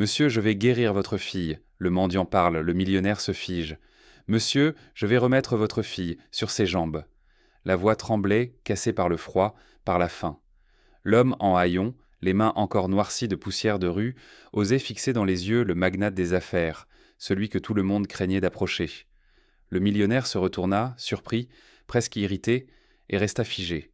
Monsieur, je vais guérir votre fille. Le mendiant parle, le millionnaire se fige. Monsieur, je vais remettre votre fille sur ses jambes. La voix tremblait, cassée par le froid, par la faim. L'homme en haillons, les mains encore noircies de poussière de rue, osait fixer dans les yeux le magnate des affaires, celui que tout le monde craignait d'approcher. Le millionnaire se retourna, surpris, presque irrité, et resta figé.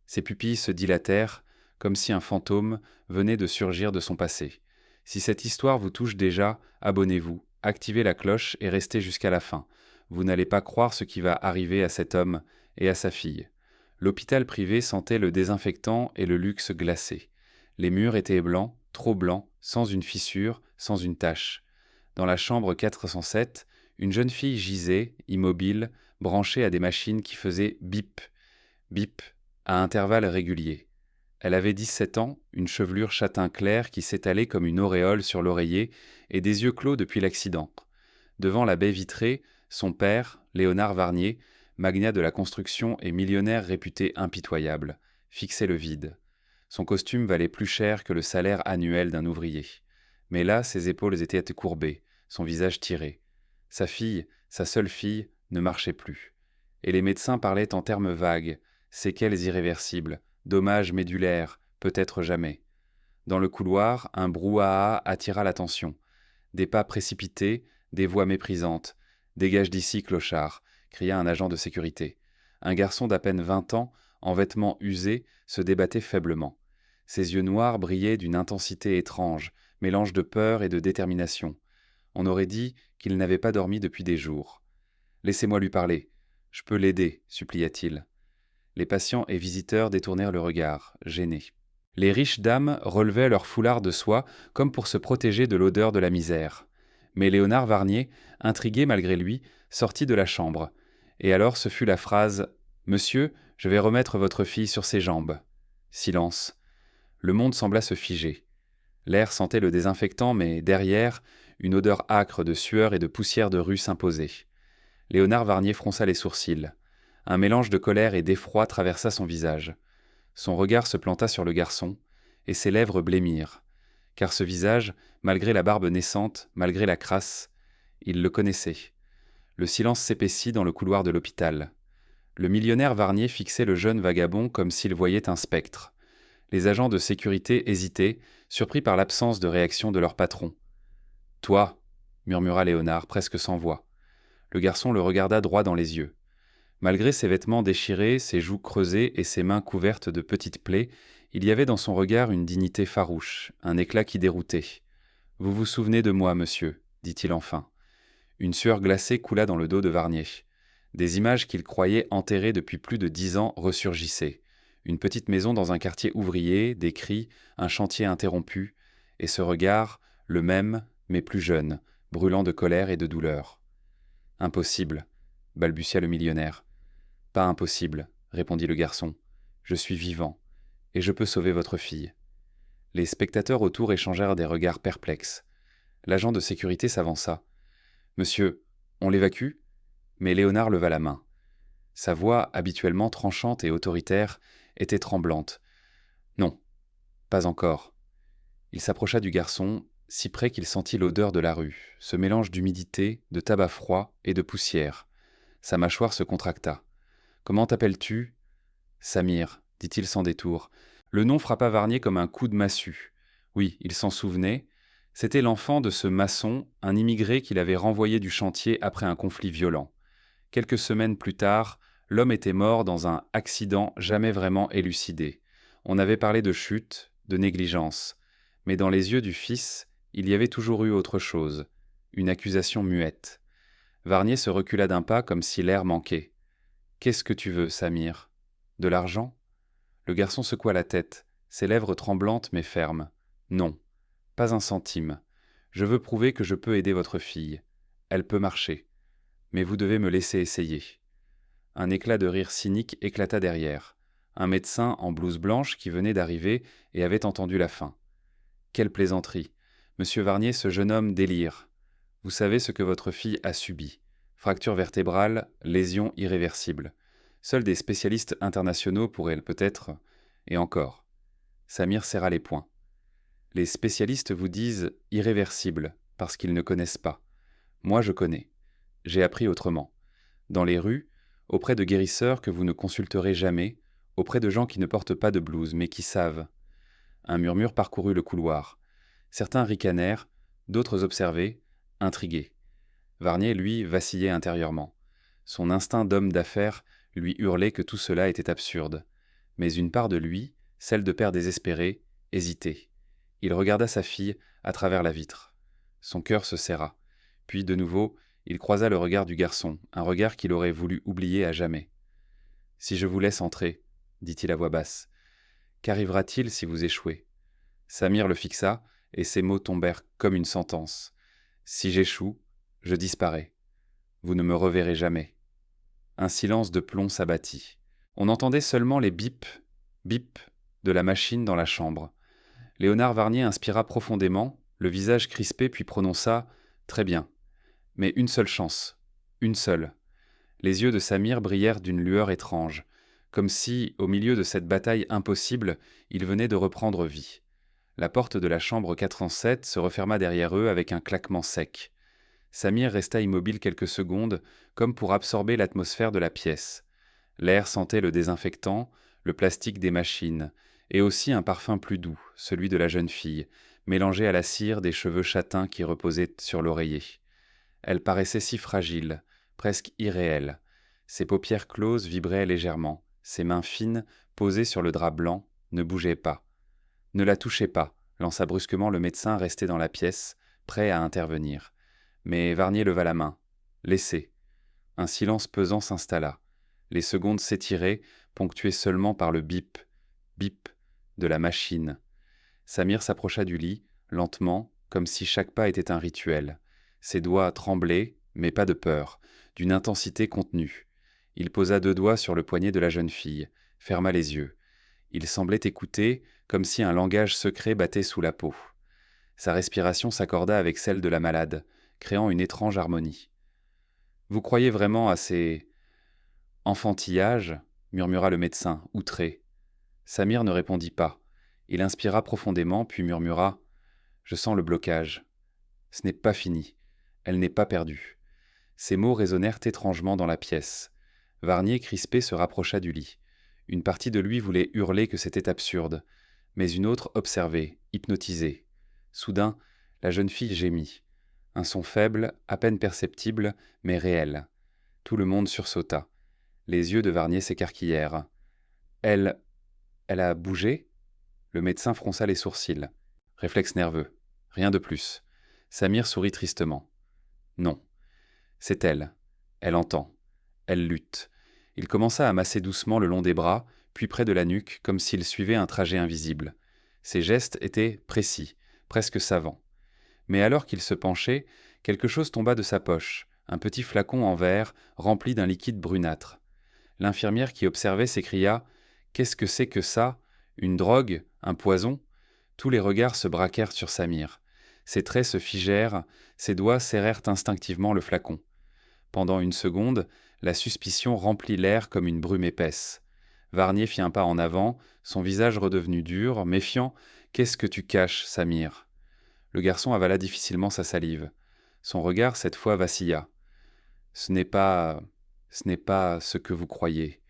Ses pupilles se dilatèrent, comme si un fantôme venait de surgir de son passé. Si cette histoire vous touche déjà, abonnez-vous, activez la cloche et restez jusqu'à la fin. Vous n'allez pas croire ce qui va arriver à cet homme et à sa fille. L'hôpital privé sentait le désinfectant et le luxe glacé. Les murs étaient blancs, trop blancs, sans une fissure, sans une tache. Dans la chambre 407, une jeune fille gisait, immobile, branchée à des machines qui faisaient bip, bip, à intervalles réguliers. Elle avait 17 ans, une chevelure châtain clair qui s'étalait comme une auréole sur l'oreiller et des yeux clos depuis l'accident. Devant la baie vitrée, son père, Léonard Varnier, magnat de la construction et millionnaire réputé impitoyable, fixait le vide. Son costume valait plus cher que le salaire annuel d'un ouvrier. Mais là, ses épaules étaient courbées, son visage tiré. Sa fille, sa seule fille, ne marchait plus. Et les médecins parlaient en termes vagues, séquelles irréversibles, dommages médulaires, peut-être jamais. Dans le couloir, un brouhaha attira l'attention. Des pas précipités, des voix méprisantes. « Dégage d'ici, clochard !» cria un agent de sécurité. Un garçon d'à peine 20 ans, en vêtements usés, se débattait faiblement. Ses yeux noirs brillaient d'une intensité étrange, mélange de peur et de détermination. On aurait dit qu'il n'avait pas dormi depuis des jours. « Laissez-moi lui parler. Je peux l'aider, supplia-t-il. Les patients et visiteurs détournèrent le regard, gênés. Les riches dames relevaient leurs foulards de soie comme pour se protéger de l'odeur de la misère. Mais Léonard Varnier, intrigué malgré lui, sortit de la chambre. Et alors ce fut la phrase « Monsieur, je vais remettre votre fille sur ses jambes. » Silence. Le monde sembla se figer. L'air sentait le désinfectant, mais derrière, une odeur âcre de sueur et de poussière de rue s'imposait. Léonard Varnier fronça les sourcils. Un mélange de colère et d'effroi traversa son visage. Son regard se planta sur le garçon, et ses lèvres blêmirent. Car ce visage, malgré la barbe naissante, malgré la crasse, il le connaissait. Le silence s'épaissit dans le couloir de l'hôpital. Le millionnaire Varnier fixait le jeune vagabond comme s'il voyait un spectre. Les agents de sécurité hésitaient, surpris par l'absence de réaction de leur patron. « Toi !» murmura Léonard, presque sans voix. Le garçon le regarda droit dans les yeux. Malgré ses vêtements déchirés, ses joues creusées et ses mains couvertes de petites plaies, il y avait dans son regard une dignité farouche, un éclat qui déroutait. « Vous vous souvenez de moi, monsieur ?» dit-il enfin. Une sueur glacée coula dans le dos de Varnier. Des images qu'il croyait enterrées depuis plus de 10 ans ressurgissaient. Une petite maison dans un quartier ouvrier, des cris, un chantier interrompu, et ce regard, le même, mais plus jeune, brûlant de colère et de douleur. « Impossible !» balbutia le millionnaire. « Pas impossible !» répondit le garçon. « Je suis vivant, et je peux sauver votre fille. » Les spectateurs autour échangèrent des regards perplexes. L'agent de sécurité s'avança. « Monsieur, on l'évacue ?» Mais Léonard leva la main. Sa voix, habituellement tranchante et autoritaire, était tremblante. « Non, pas encore. » Il s'approcha du garçon, si près qu'il sentit l'odeur de la rue, ce mélange d'humidité, de tabac froid et de poussière. Sa mâchoire se contracta. « Comment t'appelles-tu ?»« Samir, » dit-il sans détour. Le nom frappa Varnier comme un coup de massue. Oui, il s'en souvenait. C'était l'enfant de ce maçon, un immigré qu'il avait renvoyé du chantier après un conflit violent. Quelques semaines plus tard, l'homme était mort dans un accident jamais vraiment élucidé. On avait parlé de chute, de négligence. Mais dans les yeux du fils, il y avait toujours eu autre chose, une accusation muette. Varnier se recula d'un pas comme si l'air manquait. « Qu'est-ce que tu veux, Samir ? De l'argent ?» Le garçon secoua la tête, ses lèvres tremblantes mais fermes. « Non, pas un centime. Je veux prouver que je peux aider votre fille. Elle peut marcher. Mais vous devez me laisser essayer. » Un éclat de rire cynique éclata derrière. Un médecin en blouse blanche qui venait d'arriver et avait entendu la fin. « Quelle plaisanterie. Monsieur Varnier, ce jeune homme délire. Vous savez ce que votre fille a subi. Fracture vertébrale, lésion irréversible. Seuls des spécialistes internationaux pourraient peut-être... Et encore. » Samir serra les poings. Les spécialistes vous disent irréversible, parce qu'ils ne connaissent pas. Moi, je connais. J'ai appris autrement. Dans les rues, auprès de guérisseurs que vous ne consulterez jamais, auprès de gens qui ne portent pas de blouse, mais qui savent. Un murmure parcourut le couloir. Certains ricanèrent, d'autres observaient, intrigués. Varnier, lui, vacillait intérieurement. Son instinct d'homme d'affaires lui hurlait que tout cela était absurde. Mais une part de lui, celle de père désespéré, hésitait. Il regarda sa fille à travers la vitre. Son cœur se serra. Puis, de nouveau, il croisa le regard du garçon, un regard qu'il aurait voulu oublier à jamais. « Si je vous laisse entrer, » dit-il à voix basse, « qu'arrivera-t-il si vous échouez ?» Samir le fixa, et ses mots tombèrent comme une sentence. « Si j'échoue, je disparais. Vous ne me reverrez jamais. » Un silence de plomb s'abattit. On entendait seulement les bips, bips de la machine dans la chambre. Léonard Varnier inspira profondément, le visage crispé, puis prononça « Très bien. Mais une seule chance. Une seule. » Les yeux de Samir brillèrent d'une lueur étrange, comme si, au milieu de cette bataille impossible, il venait de reprendre vie. La porte de la chambre 407 se referma derrière eux avec un claquement sec. Samir resta immobile quelques secondes, comme pour absorber l'atmosphère de la pièce. L'air sentait le désinfectant, le plastique des machines, et aussi un parfum plus doux, celui de la jeune fille, mélangé à la cire des cheveux châtains qui reposaient sur l'oreiller. Elle paraissait si fragile, presque irréelle. Ses paupières closes vibraient légèrement, ses mains fines, posées sur le drap blanc, ne bougeaient pas. « Ne la touchez pas », lança brusquement le médecin resté dans la pièce, prêt à intervenir. Mais Varnier leva la main. « Laissez. » Un silence pesant s'installa. Les secondes s'étiraient, ponctuées seulement par le bip, bip de la machine. Samir s'approcha du lit, lentement, comme si chaque pas était un rituel. Ses doigts tremblaient, mais pas de peur, d'une intensité contenue. Il posa 2 doigts sur le poignet de la jeune fille, ferma les yeux. Il semblait écouter, comme si un langage secret battait sous la peau. Sa respiration s'accorda avec celle de la malade, créant une étrange harmonie. « Vous croyez vraiment à ces enfantillages » murmura le médecin, outré. Samir ne répondit pas. Il inspira profondément, puis murmura « Je sens le blocage. Ce n'est pas fini. Elle n'est pas perdue. » Ces mots résonnèrent étrangement dans la pièce. Varnier, crispé, se rapprocha du lit. Une partie de lui voulait hurler que c'était absurde, mais une autre observait, hypnotisée. Soudain, la jeune fille gémit. Un son faible, à peine perceptible, mais réel. Tout le monde sursauta. Les yeux de Varnier s'écarquillèrent. « Elle a bougé ?» Le médecin fronça les sourcils. Réflexe nerveux. Rien de plus. Samir sourit tristement. « Non. C'est elle. Elle entend. Elle lutte. » Il commença à masser doucement le long des bras, puis près de la nuque, comme s'il suivait un trajet invisible. Ses gestes étaient précis, presque savants. Mais alors qu'il se penchait, quelque chose tomba de sa poche, un petit flacon en verre rempli d'un liquide brunâtre. L'infirmière qui observait s'écria « Qu'est-ce que c'est que ça ? Une drogue ? Un poison ?» Tous les regards se braquèrent sur Samir. Ses traits se figèrent, ses doigts serrèrent instinctivement le flacon. Pendant une seconde, la suspicion remplit l'air comme une brume épaisse. Varnier fit un pas en avant, son visage redevenu dur, méfiant. « Qu'est-ce que tu caches, Samir ?» Le garçon avala difficilement sa salive. Son regard, cette fois, vacilla. « Ce n'est pas ce que vous croyez. »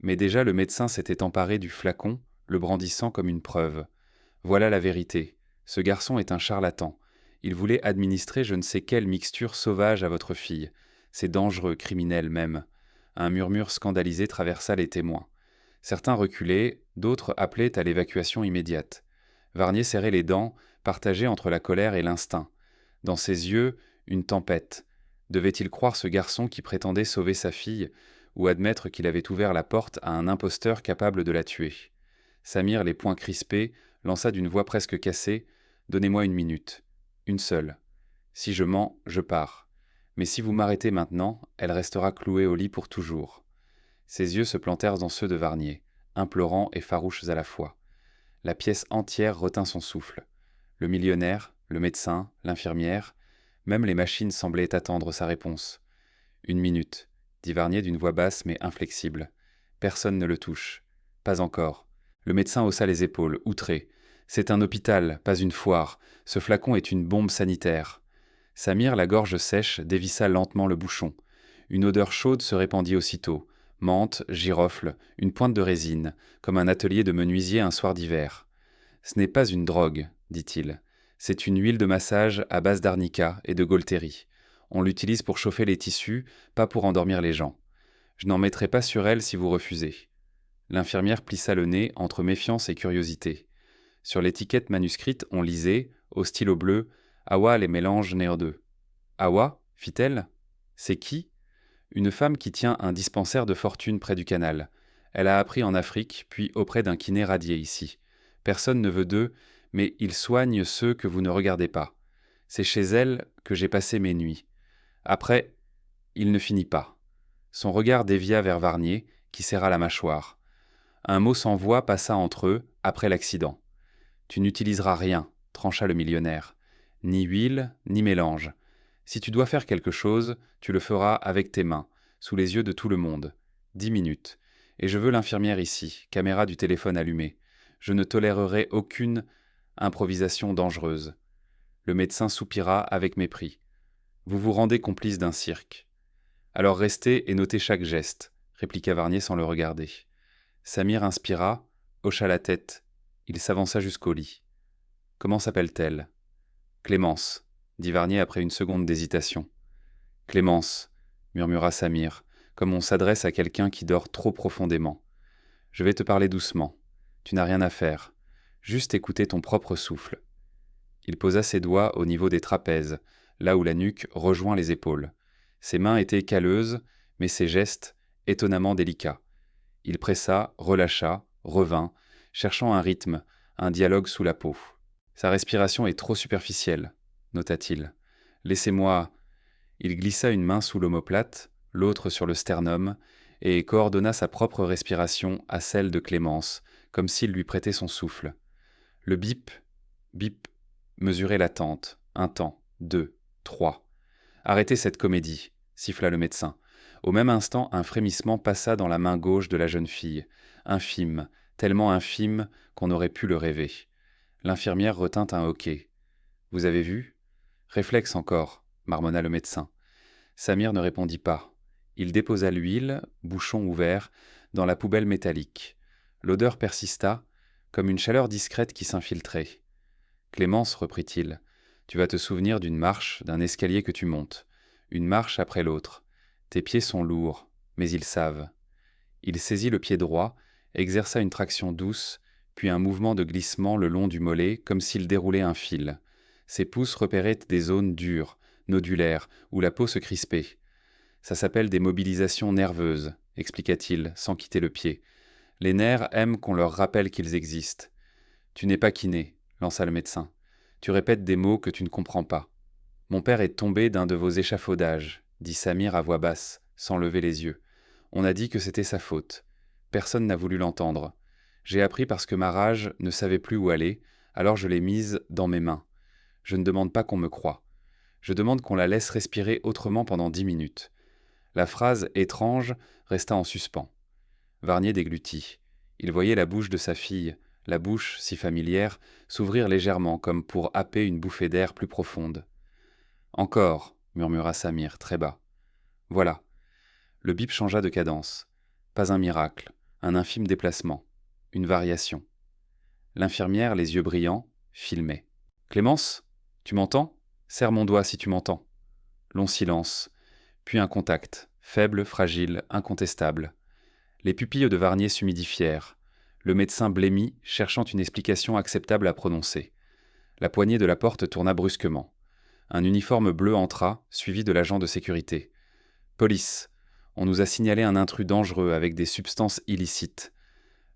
Mais déjà le médecin s'était emparé du flacon, le brandissant comme une preuve. « Voilà la vérité. Ce garçon est un charlatan. Il voulait administrer je ne sais quelle mixture sauvage à votre fille. C'est dangereux, criminel même. » Un murmure scandalisé traversa les témoins. Certains reculaient, d'autres appelaient à l'évacuation immédiate. Varnier serrait les dents, partagé entre la colère et l'instinct. Dans ses yeux, une tempête. Devait-il croire ce garçon qui prétendait sauver sa fille, ou admettre qu'il avait ouvert la porte à un imposteur capable de la tuer? Samir, les poings crispés, lança d'une voix presque cassée « Donnez-moi 1 minute. Une seule. Si je mens, je pars. Mais si vous m'arrêtez maintenant, elle restera clouée au lit pour toujours. » Ses yeux se plantèrent dans ceux de Varnier, implorants et farouches à la fois. La pièce entière retint son souffle. Le millionnaire, le médecin, l'infirmière, même les machines semblaient attendre sa réponse. « 1 minute, » dit Varnier d'une voix basse mais inflexible. « Personne ne le touche. Pas encore. » Le médecin haussa les épaules, outré. C'est un hôpital, pas une foire. Ce flacon est une bombe sanitaire. Samir, la gorge sèche, dévissa lentement le bouchon. Une odeur chaude se répandit aussitôt. Menthe, girofle, une pointe de résine, comme un atelier de menuisier un soir d'hiver. Ce n'est pas une drogue, dit-il. C'est une huile de massage à base d'arnica et de Golteri. On l'utilise pour chauffer les tissus, pas pour endormir les gens. Je n'en mettrai pas sur elle si vous refusez. L'infirmière plissa le nez entre méfiance et curiosité. Sur l'étiquette manuscrite, on lisait, au stylo bleu, Awa les mélanges néo-deux. Awa, fit-elle. C'est qui? Une femme qui tient un dispensaire de fortune près du canal. Elle a appris en Afrique, puis auprès d'un kiné radié ici. Personne ne veut d'eux, mais ils soignent ceux que vous ne regardez pas. C'est chez elle que j'ai passé mes nuits. Après, il ne finit pas. Son regard dévia vers Varnier, qui serra la mâchoire. Un mot sans voix passa entre eux, après l'accident. Tu n'utiliseras rien, trancha le millionnaire. Ni huile, ni mélange. Si tu dois faire quelque chose, tu le feras avec tes mains, sous les yeux de tout le monde. 10 minutes. Et je veux l'infirmière ici, caméra du téléphone allumée. Je ne tolérerai aucune improvisation dangereuse. Le médecin soupira avec mépris. Vous vous rendez complice d'un cirque. Alors restez et notez chaque geste, répliqua Varnier sans le regarder. Samir inspira, hocha la tête. Il s'avança jusqu'au lit. Comment s'appelle-t-elle? Clémence, dit Varnier après une seconde d'hésitation. Clémence, murmura Samir, comme on s'adresse à quelqu'un qui dort trop profondément. Je vais te parler doucement. Tu n'as rien à faire. Juste écouter ton propre souffle. Il posa ses doigts au niveau des trapèzes, là où la nuque rejoint les épaules. Ses mains étaient calleuses, mais ses gestes étonnamment délicats. Il pressa, relâcha, revint, cherchant un rythme, un dialogue sous la peau. Sa respiration est trop superficielle, nota-t-il. Laissez-moi. Il glissa une main sous l'omoplate, l'autre sur le sternum, et coordonna sa propre respiration à celle de Clémence, comme s'il lui prêtait son souffle. Le bip, bip, mesurait l'attente. 1 temps, 2, 3. Arrêtez cette comédie, siffla le médecin. Au même instant, un frémissement passa dans la main gauche de la jeune fille, infime, tellement infime qu'on aurait pu le rêver. L'infirmière retint un hoquet. « Vous avez vu ?»« Réflexe encore, » marmonna le médecin. Samir ne répondit pas. Il déposa l'huile, bouchon ouvert, dans la poubelle métallique. L'odeur persista, comme une chaleur discrète qui s'infiltrait. « Clémence, reprit-il, tu vas te souvenir d'une marche, d'un escalier que tu montes. Une marche après l'autre. Tes pieds sont lourds, mais ils savent. » Il saisit le pied droit, exerça une traction douce, puis un mouvement de glissement le long du mollet, comme s'il déroulait un fil. Ses pouces repéraient des zones dures, nodulaires, où la peau se crispait. Ça s'appelle des mobilisations nerveuses, expliqua-t-il, sans quitter le pied. Les nerfs aiment qu'on leur rappelle qu'ils existent. Tu n'es pas kiné, lança le médecin. Tu répètes des mots que tu ne comprends pas. Mon père est tombé d'un de vos échafaudages, dit Samir à voix basse, sans lever les yeux. On a dit que c'était sa faute. Personne n'a voulu l'entendre. J'ai appris parce que ma rage ne savait plus où aller, alors je l'ai mise dans mes mains. Je ne demande pas qu'on me croie. Je demande qu'on la laisse respirer autrement pendant 10 minutes. La phrase étrange resta en suspens. Varnier déglutit. Il voyait la bouche de sa fille, la bouche, si familière, s'ouvrir légèrement comme pour happer une bouffée d'air plus profonde. « Encore, » murmura Samir, très bas. « Voilà. » Le bip changea de cadence. Pas un miracle, un infime déplacement, une variation. L'infirmière, les yeux brillants, filmait. « Clémence, tu m'entends ? Serre mon doigt si tu m'entends. » Long silence, puis un contact, faible, fragile, incontestable. Les pupilles de Varnier s'humidifièrent. Le médecin blêmit, cherchant une explication acceptable à prononcer. La poignée de la porte tourna brusquement. Un uniforme bleu entra, suivi de l'agent de sécurité. « Police. On nous a signalé un intrus dangereux avec des substances illicites. »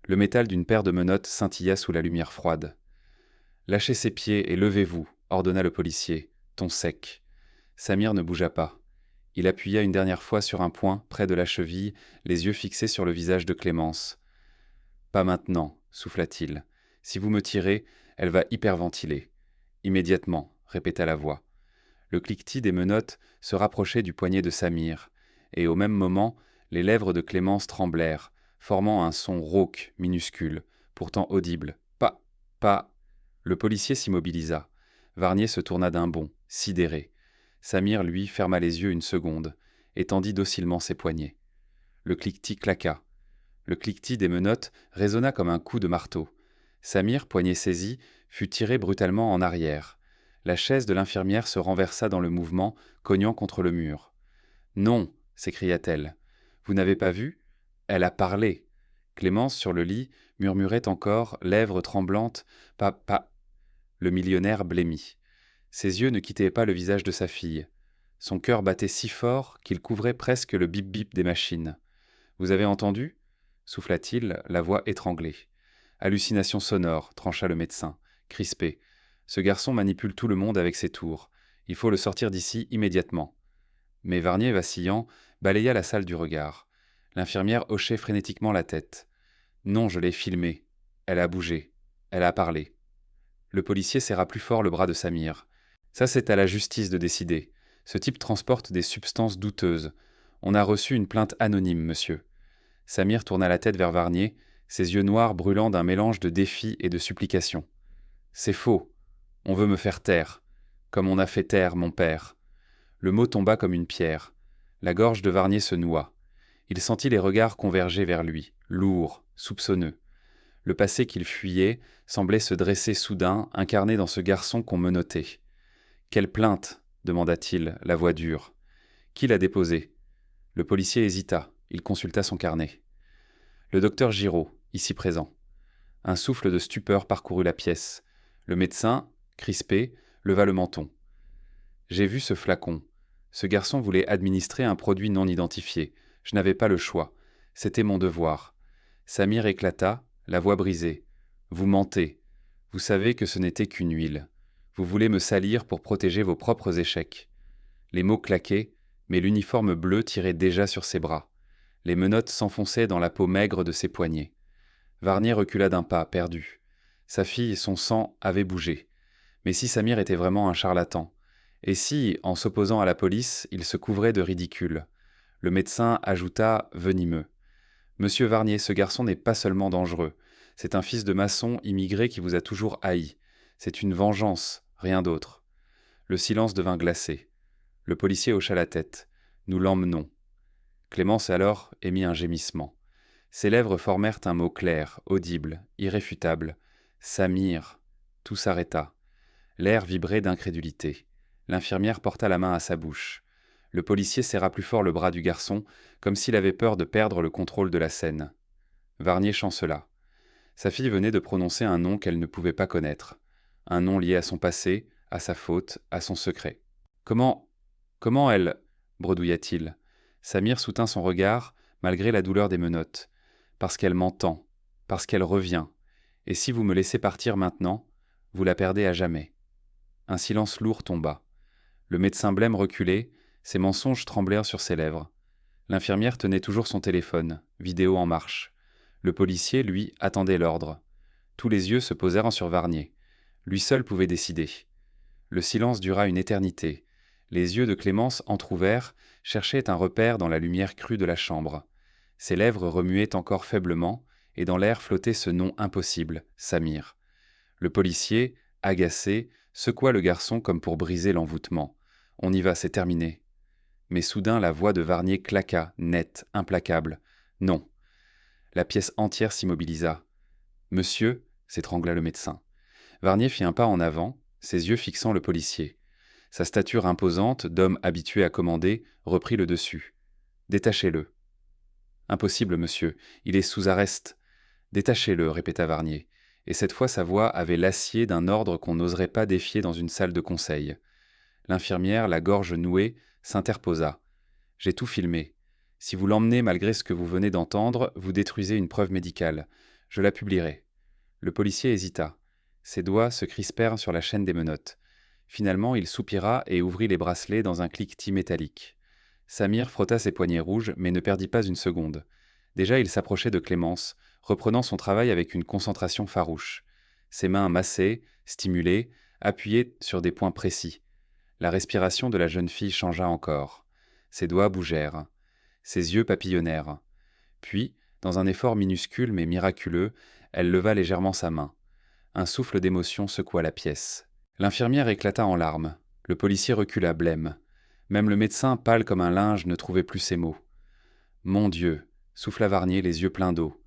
Le métal d'une paire de menottes scintilla sous la lumière froide. « Lâchez ses pieds et levez-vous, » ordonna le policier, ton sec. Samir ne bougea pas. Il appuya une dernière fois sur un point, près de la cheville, les yeux fixés sur le visage de Clémence. « Pas maintenant, » souffla-t-il. « Si vous me tirez, elle va hyperventiler. »« Immédiatement, » répéta la voix. Le cliquetis des menottes se rapprochait du poignet de Samir, et au même moment, les lèvres de Clémence tremblèrent, formant un son rauque, minuscule, pourtant audible. « Pas. Le policier s'immobilisa. Varnier se tourna d'un bond, sidéré. Samir, lui, ferma les yeux une seconde et tendit docilement ses poignets. Le cliquetis claqua. Le cliquetis des menottes résonna comme un coup de marteau. Samir, poignet saisi, fut tiré brutalement en arrière. La chaise de l'infirmière se renversa dans le mouvement, cognant contre le mur. « Non !» s'écria-t-elle. « Vous n'avez pas vu ? Elle a parlé !» Clémence, sur le lit, murmurait encore, lèvres tremblantes. « Pas. » Le millionnaire blêmit. Ses yeux ne quittaient pas le visage de sa fille. Son cœur battait si fort qu'il couvrait presque le bip-bip des machines. « Vous avez entendu ?» souffla-t-il, la voix étranglée. « Hallucination sonore, trancha le médecin, crispé. Ce garçon manipule tout le monde avec ses tours. Il faut le sortir d'ici immédiatement. » Mais Varnier, vacillant, balaya la salle du regard. L'infirmière hochait frénétiquement la tête. « Non, je l'ai filmée. Elle a bougé. Elle a parlé. » Le policier serra plus fort le bras de Samir. « Ça, c'est à la justice de décider. Ce type transporte des substances douteuses. On a reçu une plainte anonyme, monsieur. » Samir tourna la tête vers Varnier, ses yeux noirs brûlant d'un mélange de défi et de supplication. « C'est faux. On veut me faire taire. Comme on a fait taire mon père. » Le mot tomba comme une pierre. La gorge de Varnier se noua. Il sentit les regards converger vers lui, lourds, soupçonneux. Le passé qu'il fuyait semblait se dresser soudain, incarné dans ce garçon qu'on menottait. « Quelle plainte ?» demanda-t-il, la voix dure. « Qui l'a déposée ?» Le policier hésita. Il consulta son carnet. « Le docteur Giraud, ici présent. » Un souffle de stupeur parcourut la pièce. Le médecin, crispé, leva le menton. « J'ai vu ce flacon. Ce garçon voulait administrer un produit non identifié. Je n'avais pas le choix. C'était mon devoir. » Samir éclata, la voix brisée. « Vous mentez. Vous savez que ce n'était qu'une huile. Vous voulez me salir pour protéger vos propres échecs. » Les mots claquaient, mais l'uniforme bleu tirait déjà sur ses bras. Les menottes s'enfonçaient dans la peau maigre de ses poignets. Varnier recula d'un pas, perdu. Sa fille et son sang avaient bougé. Mais si Samir était vraiment un charlatan ? Et si, en s'opposant à la police, il se couvrait de ridicule ? Le médecin ajouta, venimeux. « Monsieur Varnier, ce garçon n'est pas seulement dangereux. C'est un fils de maçon immigré qui vous a toujours haï. C'est une vengeance, rien d'autre. » Le silence devint glacé. Le policier hocha la tête. « Nous l'emmenons. » Clémence alors émit un gémissement. Ses lèvres formèrent un mot clair, audible, irréfutable. « Samir !» Tout s'arrêta. L'air vibrait d'incrédulité. L'infirmière porta la main à sa bouche. Le policier serra plus fort le bras du garçon, comme s'il avait peur de perdre le contrôle de la scène. Varnier chancela. Sa fille venait de prononcer un nom qu'elle ne pouvait pas connaître. Un nom lié à son passé, à sa faute, à son secret. « Comment elle ?» bredouilla-t-il. Samir soutint son regard, malgré la douleur des menottes. « Parce qu'elle m'entend, parce qu'elle revient. Et si vous me laissez partir maintenant, vous la perdez à jamais. » Un silence lourd tomba. Le médecin blême reculait, ses mensonges tremblèrent sur ses lèvres. L'infirmière tenait toujours son téléphone, vidéo en marche. Le policier, lui, attendait l'ordre. Tous les yeux se posèrent sur Varnier. Lui seul pouvait décider. Le silence dura une éternité. Les yeux de Clémence, entr'ouverts, cherchaient un repère dans la lumière crue de la chambre. Ses lèvres remuaient encore faiblement, et dans l'air flottait ce nom impossible, Samir. Le policier, agacé, secoua le garçon comme pour briser l'envoûtement. « On y va, c'est terminé. » Mais soudain la voix de Varnier claqua, nette, implacable. « Non. » La pièce entière s'immobilisa. « Monsieur » s'étrangla le médecin. Varnier fit un pas en avant, ses yeux fixant le policier. Sa stature imposante, d'homme habitué à commander, reprit le dessus. « Détachez-le. »« Impossible, monsieur. Il est sous arrest. »« Détachez-le, » répéta Varnier. Et cette fois sa voix avait l'acier d'un ordre qu'on n'oserait pas défier dans une salle de conseil. L'infirmière, la gorge nouée, s'interposa. « J'ai tout filmé. Si vous l'emmenez malgré ce que vous venez d'entendre, vous détruisez une preuve médicale. Je la publierai. » Le policier hésita. Ses doigts se crispèrent sur la chaîne des menottes. Finalement, il soupira et ouvrit les bracelets dans un cliquetis métallique. Samir frotta ses poignets rouges, mais ne perdit pas une seconde. Déjà, il s'approchait de Clémence, reprenant son travail avec une concentration farouche. Ses mains massées, stimulées, appuyées sur des points précis. La respiration de la jeune fille changea encore. Ses doigts bougèrent. Ses yeux papillonnèrent. Puis, dans un effort minuscule mais miraculeux, elle leva légèrement sa main. Un souffle d'émotion secoua la pièce. L'infirmière éclata en larmes. Le policier recula blême. Même le médecin, pâle comme un linge, ne trouvait plus ses mots. « Mon Dieu !» souffla Varnier, les yeux pleins d'eau.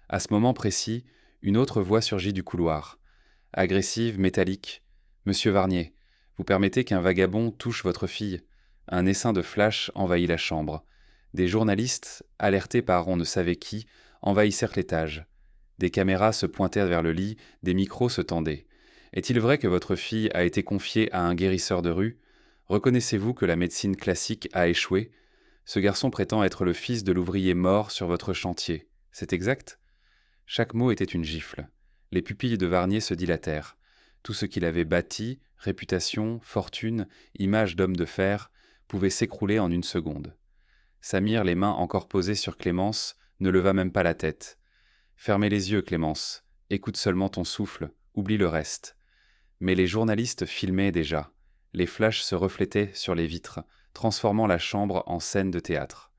À ce moment précis, une autre voix surgit du couloir. Agressive, métallique. « Monsieur Varnier, vous permettez qu'un vagabond touche votre fille ?» Un essaim de flash envahit la chambre. Des journalistes, alertés par on ne savait qui, envahissèrent l'étage. Des caméras se pointèrent vers le lit, des micros se tendaient. Est-il vrai que votre fille a été confiée à un guérisseur de rue ? Reconnaissez-vous que la médecine classique a échoué ? Ce garçon prétend être le fils de l'ouvrier mort sur votre chantier. C'est exact ? Chaque mot était une gifle. Les pupilles de Varnier se dilatèrent. Tout ce qu'il avait bâti, réputation, fortune, image d'homme de fer, pouvait s'écrouler en une seconde. Samir, les mains encore posées sur Clémence, ne leva même pas la tête. « Fermez les yeux, Clémence. Écoute seulement ton souffle. Oublie le reste. » Mais les journalistes filmaient déjà. Les flashs se reflétaient sur les vitres, transformant la chambre en scène de théâtre.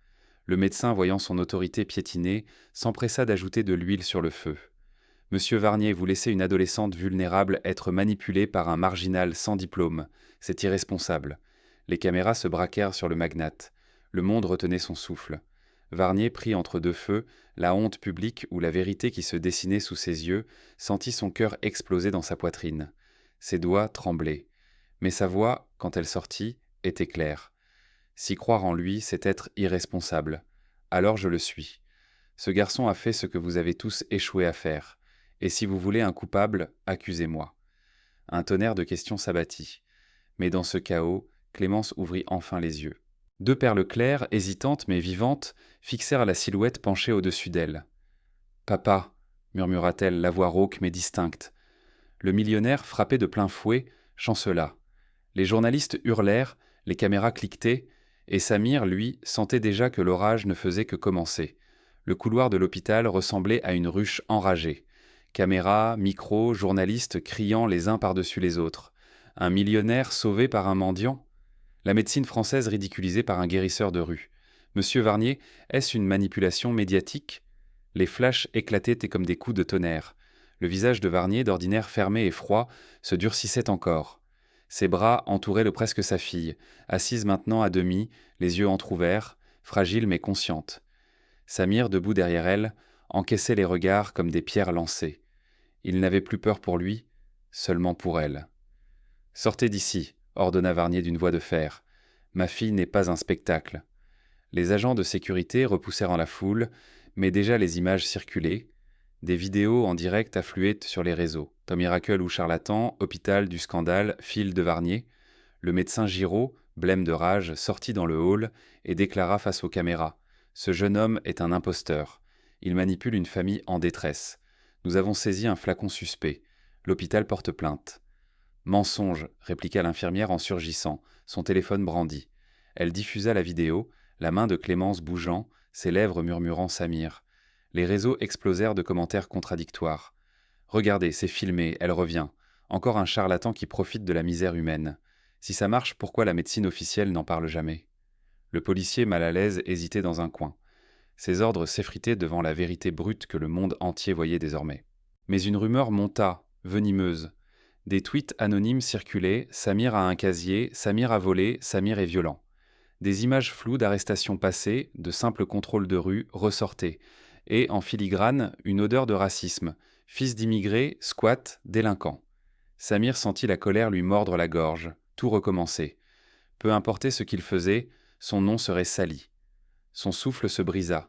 Le médecin, voyant son autorité piétiner, s'empressa d'ajouter de l'huile sur le feu. « Monsieur Varnier, vous laissez une adolescente vulnérable être manipulée par un marginal sans diplôme. C'est irresponsable. » Les caméras se braquèrent sur le magnate. Le monde retenait son souffle. Varnier, pris entre deux feux, la honte publique ou la vérité qui se dessinait sous ses yeux, sentit son cœur exploser dans sa poitrine. Ses doigts tremblaient. Mais sa voix, quand elle sortit, était claire. Si croire en lui, c'est être irresponsable. Alors je le suis. Ce garçon a fait ce que vous avez tous échoué à faire. Et si vous voulez un coupable, accusez-moi. Un tonnerre de questions s'abattit. Mais dans ce chaos, Clémence ouvrit enfin les yeux. Deux perles claires, hésitantes mais vivantes, fixèrent la silhouette penchée au-dessus d'elle. « Papa !» murmura-t-elle, la voix rauque mais distincte. Le millionnaire, frappé de plein fouet, chancela. Les journalistes hurlèrent, les caméras cliquetaient, et Samir, lui, sentait déjà que l'orage ne faisait que commencer. Le couloir de l'hôpital ressemblait à une ruche enragée. Caméras, micros, journalistes criant les uns par-dessus les autres. Un millionnaire sauvé par un mendiant ? La médecine française ridiculisée par un guérisseur de rue. Monsieur Varnier, est-ce une manipulation médiatique ? Les flashs éclataient comme des coups de tonnerre. Le visage de Varnier, d'ordinaire fermé et froid, se durcissait encore. Ses bras entouraient presque sa fille, assise maintenant à demi, les yeux entr'ouverts, fragile mais consciente. Samir, debout derrière elle, encaissait les regards comme des pierres lancées. Il n'avait plus peur pour lui, seulement pour elle. « Sortez d'ici !» ordonna Varnier d'une voix de fer. « Ma fille n'est pas un spectacle. » Les agents de sécurité repoussèrent en la foule, mais déjà les images circulaient. Des vidéos en direct affluaient sur les réseaux. Tom Miracle ou charlatan, hôpital du scandale, fil de Varnier. Le médecin Giraud, blême de rage, sortit dans le hall et déclara face aux caméras. « Ce jeune homme est un imposteur. Il manipule une famille en détresse. Nous avons saisi un flacon suspect. L'hôpital porte plainte. » « Mensonge !» répliqua l'infirmière en surgissant, son téléphone brandi. Elle diffusa la vidéo, la main de Clémence bougeant, ses lèvres murmurant Samir. Les réseaux explosèrent de commentaires contradictoires. « Regardez, c'est filmé, elle revient. Encore un charlatan qui profite de la misère humaine. Si ça marche, pourquoi la médecine officielle n'en parle jamais ?» Le policier, mal à l'aise, hésitait dans un coin. Ses ordres s'effritaient devant la vérité brute que le monde entier voyait désormais. Mais une rumeur monta, venimeuse. Des tweets anonymes circulaient, Samir a un casier, Samir a volé, Samir est violent. Des images floues d'arrestations passées, de simples contrôles de rue, ressortaient, et, en filigrane, une odeur de racisme, fils d'immigrés, squat, délinquant. Samir sentit la colère lui mordre la gorge, tout recommencer. Peu importait ce qu'il faisait, son nom serait sali. Son souffle se brisa.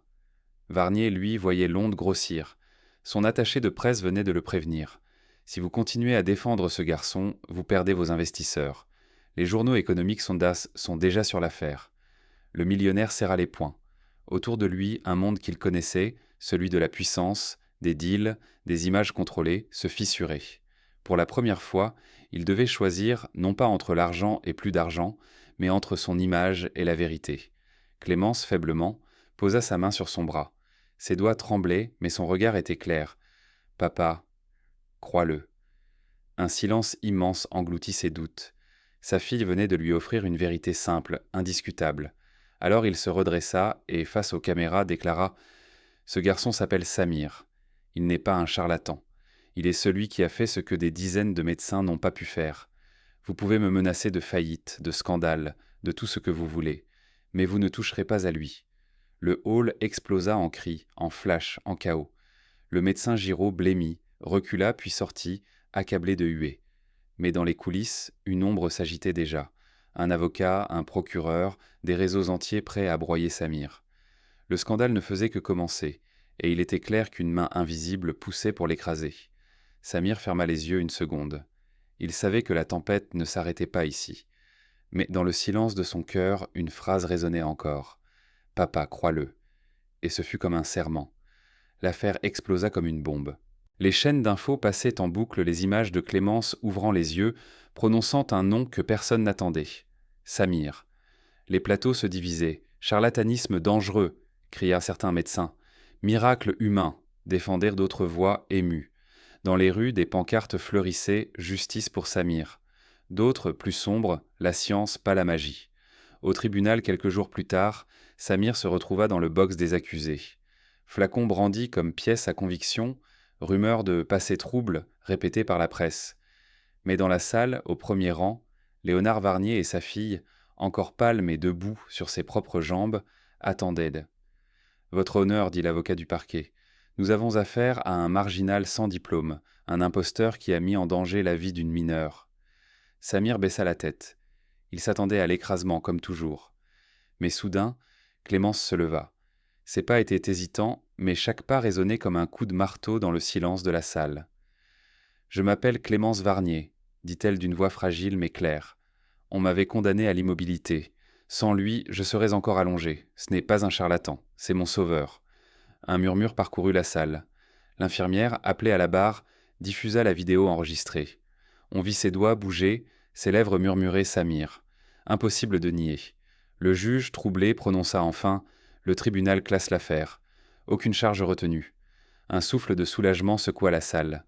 Varnier, lui, voyait l'onde grossir. Son attaché de presse venait de le prévenir. Si vous continuez à défendre ce garçon, vous perdez vos investisseurs. Les journaux économiques sont déjà sur l'affaire. Le millionnaire serra les poings. Autour de lui, un monde qu'il connaissait, celui de la puissance, des deals, des images contrôlées, se fissurait. Pour la première fois, il devait choisir non pas entre l'argent et plus d'argent, mais entre son image et la vérité. Clémence, faiblement, posa sa main sur son bras. Ses doigts tremblaient, mais son regard était clair. « Papa, crois-le. » Un silence immense engloutit ses doutes. Sa fille venait de lui offrir une vérité simple, indiscutable. Alors il se redressa et, face aux caméras, déclara « Ce garçon s'appelle Samir. Il n'est pas un charlatan. Il est celui qui a fait ce que des dizaines de médecins n'ont pas pu faire. Vous pouvez me menacer de faillite, de scandale, de tout ce que vous voulez, mais vous ne toucherez pas à lui. » Le hall explosa en cris, en flashs, en chaos. Le médecin Giraud blêmit, recula puis sortit, accablé de huées. Mais dans les coulisses, une ombre s'agitait déjà. Un avocat, un procureur, des réseaux entiers prêts à broyer Samir. Le scandale ne faisait que commencer, et il était clair qu'une main invisible poussait pour l'écraser. Samir ferma les yeux une seconde. Il savait que la tempête ne s'arrêtait pas ici. Mais dans le silence de son cœur, une phrase résonnait encore. « Papa, crois-le. » Et ce fut comme un serment. L'affaire explosa comme une bombe. Les chaînes d'infos passaient en boucle les images de Clémence ouvrant les yeux, prononçant un nom que personne n'attendait. Samir. Les plateaux se divisaient. « Charlatanisme dangereux !» cria certains médecins. « Miracle humain !» défendirent d'autres voix émues. Dans les rues, des pancartes fleurissaient « Justice pour Samir ». D'autres, plus sombres, « La science, pas la magie ». Au tribunal, quelques jours plus tard, Samir se retrouva dans le box des accusés. Flacon brandi comme pièce à conviction, rumeur de passé trouble répétée par la presse. Mais dans la salle, au premier rang, Léonard Varnier et sa fille, encore pâle mais debout sur ses propres jambes, attendaient. « Votre honneur, dit l'avocat du parquet, nous avons affaire à un marginal sans diplôme, un imposteur qui a mis en danger la vie d'une mineure. » Samir baissa la tête. Il s'attendait à l'écrasement, comme toujours. Mais soudain, Clémence se leva. Ses pas étaient hésitants, mais chaque pas résonnait comme un coup de marteau dans le silence de la salle. « Je m'appelle Clémence Varnier, » dit-elle d'une voix fragile mais claire. « On m'avait condamné à l'immobilité. Sans lui, je serais encore allongé. Ce n'est pas un charlatan, c'est mon sauveur. » Un murmure parcourut la salle. L'infirmière, appelée à la barre, diffusa la vidéo enregistrée. On vit ses doigts bouger, ses lèvres murmurer Samir. Impossible de nier. Le juge, troublé, prononça enfin « Le tribunal classe l'affaire. Aucune charge retenue. » Un souffle de soulagement secoua la salle.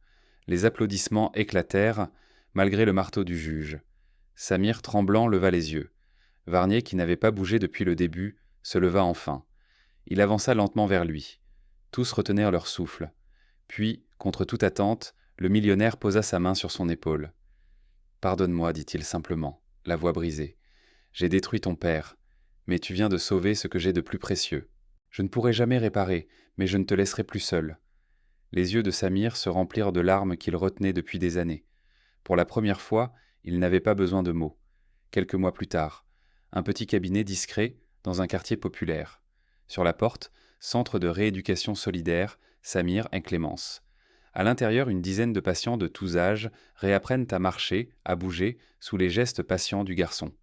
Les applaudissements éclatèrent, malgré le marteau du juge. Samir, tremblant, leva les yeux. Varnier, qui n'avait pas bougé depuis le début, se leva enfin. Il avança lentement vers lui. Tous retenèrent leur souffle. Puis, contre toute attente, le millionnaire posa sa main sur son épaule. « Pardonne-moi, dit-il simplement, la voix brisée. J'ai détruit ton père, mais tu viens de sauver ce que j'ai de plus précieux. Je ne pourrai jamais réparer, mais je ne te laisserai plus seul. » Les yeux de Samir se remplirent de larmes qu'il retenait depuis des années. Pour la première fois, il n'avait pas besoin de mots. Quelques mois plus tard, un petit cabinet discret dans un quartier populaire. Sur la porte, centre de rééducation solidaire, Samir et Clémence. À l'intérieur, une dizaine de patients de tous âges réapprennent à marcher, à bouger, sous les gestes patients du garçon.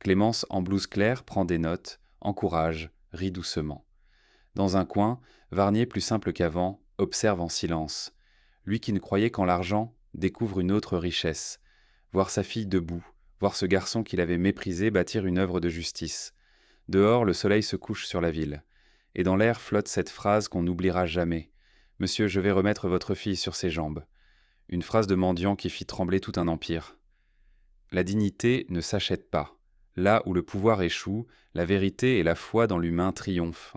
Clémence, en blouse claire, prend des notes, encourage, rit doucement. Dans un coin, Varnier, plus simple qu'avant, observe en silence. Lui qui ne croyait qu'en l'argent, découvre une autre richesse. Voir sa fille debout, voir ce garçon qu'il avait méprisé bâtir une œuvre de justice. Dehors, le soleil se couche sur la ville. Et dans l'air flotte cette phrase qu'on n'oubliera jamais. « Monsieur, je vais remettre votre fille sur ses jambes. » Une phrase de mendiant qui fit trembler tout un empire. La dignité ne s'achète pas. Là où le pouvoir échoue, la vérité et la foi dans l'humain triomphent.